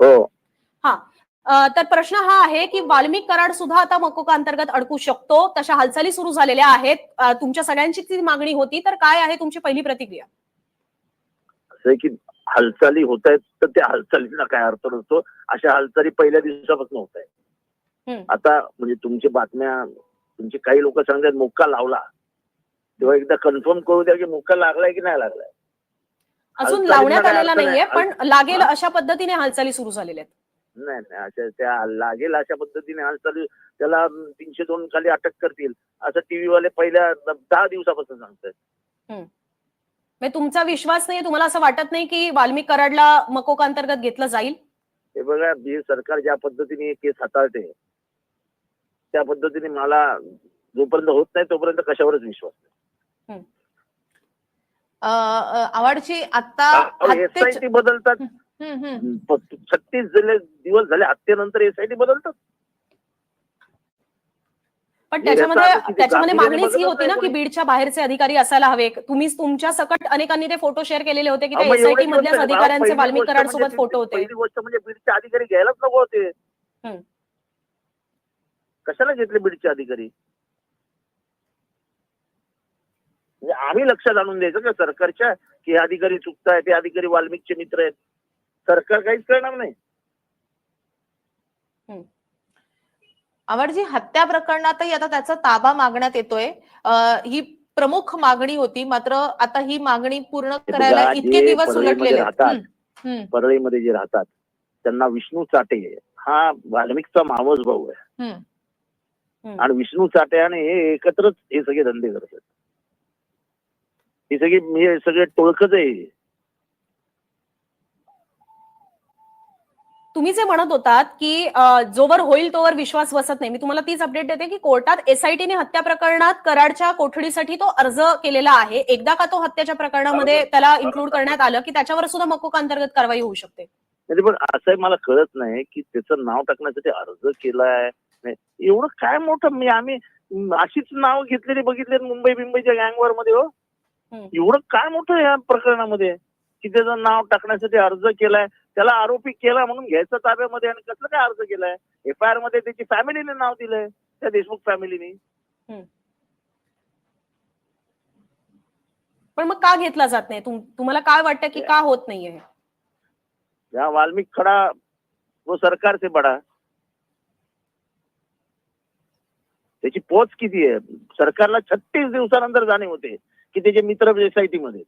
हो. हा, तर प्रश्न हा आहे की वाल्मिक कराड सुद्धा आता मकोका अंतर्गत अडकू शकतो, तशा हालचाली सुरू झालेल्या आहेत. तुमच्या सगळ्यांची ती मागणी होती, तर काय आहे तुमची पहिली प्रतिक्रिया? असं आहे की हालचाली होत आहेत तर त्या हालचालींना काय अर्थ नसतो. अशा हालचाली पहिल्या दिवसापासून होत आहेत. आता म्हणजे तुमची बातम्या तुमचे काही लोक सांगतात मुक्का लावला, तेव्हा एकदा कन्फर्म करू द्या की मुक्का लागलाय की नाही लागलाय. अजून लावण्यात आलेला नाहीये, पण लागेल अशा पद्धतीने हालचाली सुरू झालेल्या आहेत. नाही नाही, अशा त्या लागेल अशा पद्धतीने हालचाली, त्याला 302 खाली अटक करतील असं टीव्ही वाले पहिल्या 10 दिवसापासून सांगतात. म्हणजे तुमचा विश्वास नाही, तुम्हाला असं वाटत नाही की वाल्मिक कराडला मकोका अंतर्गत घेतलं जाईल? हे बघा, बीड सरकार ज्या पद्धतीने केस हाताळते त्या पद्धतीने मला जोपर्यंत होत नाही तोपर्यंत कशावरच विश्वास नाही. आवाडची आता एसआयटी बदलतात, 36 दिवस झाले हत्येनंतर एसआयटी बदलतात. पण त्याच्यामध्ये मागणीच ही होती ना की बीडच्या बाहेरचे अधिकारी असायला हवे. तुम्ही तुमच्या सकट अनेकांनी ते फोटो शेअर केलेले होते की त्या एसआयटी मधल्याच अधिकाऱ्यांचे वाल्मिक कराड सोबत फोटो होते. पहिली गोष्ट म्हणजे बीडचे अधिकारी घ्यायलाच नको होते. कशाला घेतले बीडचे अधिकारी? म्हणजे आम्ही लक्षात आणून द्यायचं का सरकारच्या की हे अधिकारी चुकताय, ते अधिकारी वाल्मिकचे मित्र आहेत? सरकार काहीच करणार नाही. आवाडजी, हत्या प्रकरणातही आता त्याचा ताबा मागण्यात येतोय. ही प्रमुख मागणी होती, मात्र आता ही मागणी पूर्ण करायला इतके दिवस उलटलेले आहेत. परळीमध्ये जे राहतात त्यांना विष्णू चाटे हा वाल्मिकचा मावस भाऊ आहे. आणि विष्णू चाटे आणि हे एकत्रच हे सगळे धंदे करतात. हे सगळे टोळकच आहे. तुम्ही जे म्हणत होतात की जोवर होईल तोवर विश्वास बसत नाही, मी तुम्हाला तीच अपडेट देते की कोर्टात एसआयटीने हत्या प्रकरणात कराडच्या कोठडीसाठी तो अर्ज केलेला आहे. एकदा का तो हत्याच्या प्रकरणामध्ये त्याला इन्क्लूड करण्यात आलं की त्याच्यावर सुद्धा मकोका अंतर्गत कारवाई होऊ शकते. पण असंही मला कळत नाही की त्याचं नाव टाकण्यासाठी अर्ज केलाय. एवढं काय मोठं आम्ही अशीच नाव घेतलेली बघितले मुंबईच्या गँगवर मध्ये. हो, एवढं काय मोठं या प्रकरणामध्ये की त्याचं नाव टाकण्यासाठी अर्ज केलाय, त्याला आरोपी केला म्हणून घ्यायचं ताब्यामध्ये, आणि कसलं काय अर्ज केलाय? एफआयआर मध्ये त्याची फॅमिलीने नाव दिलंय, त्या देशमुख फॅमिलीने. पण मग का घेतला जात नाही? तुम्हाला काय वाटतं की का होत नाहीये? या वाल्मिक खडा वो सरकार से बडा. त्याची पोच किती आहे? सरकारला 36 दिवसानंतर जाणीव होते की त्याचे मित्र एसआयटी मध्ये.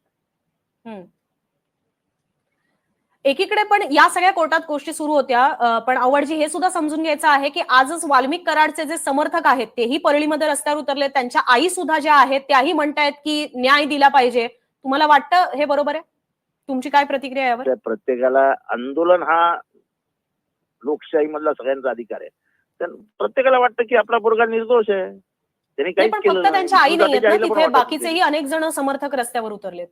एकीकडे पण या सगळ्या कोर्टात गोष्टी सुरू होत्या, पण आवडजी हे सुद्धा समजून घ्यायचं आहे की आजच वाल्मिक कराडचे जे समर्थक आहेत तेही परळीमध्ये रस्त्यावर उतरले. त्यांच्या आई सुद्धा ज्या आहेत त्याही म्हणतायत की न्याय दिला पाहिजे. तुम्हाला वाटतं हे बरोबर आहे? तुमची काय प्रतिक्रिया यावर? प्रत्येकाला आंदोलन हा लोकशाही मधला सगळ्यांचा अधिकार आहे. तर प्रत्येकाला वाटतं की आपला पोरगा निर्दोष आहे, त्यांनी काहीच केलं नाही. फक्त त्यांच्या आई नाहीयेत ना तिथे, बाकीचेही अनेक जण समर्थक रस्त्यावर उतरलेत.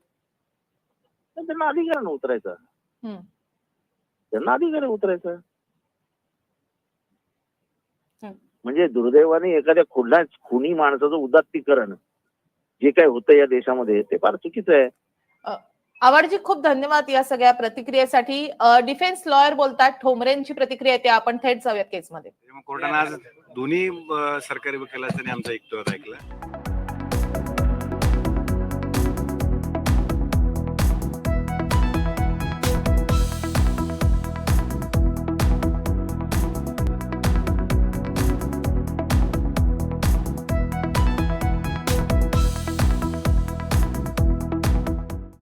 त्यांना अधिकार न उतरायचा, त्यांना अधिकार उतरायचा. म्हणजे दुर्दैवाने एखाद्या खुनी माणसाचं उदात्तीकरण जे काय होतं या देशामध्ये ते फार चुकीचं आहे. आवाडजी, खूप धन्यवाद या सगळ्या प्रतिक्रियेसाठी. डिफेन्स लॉयर बोलतात, ठोंबरेंची प्रतिक्रिया येते. आपण थेट जाऊयात केसमध्ये. कोर्टाने आज दोन्ही सरकारी वकिलांनी आमचा ऐकला.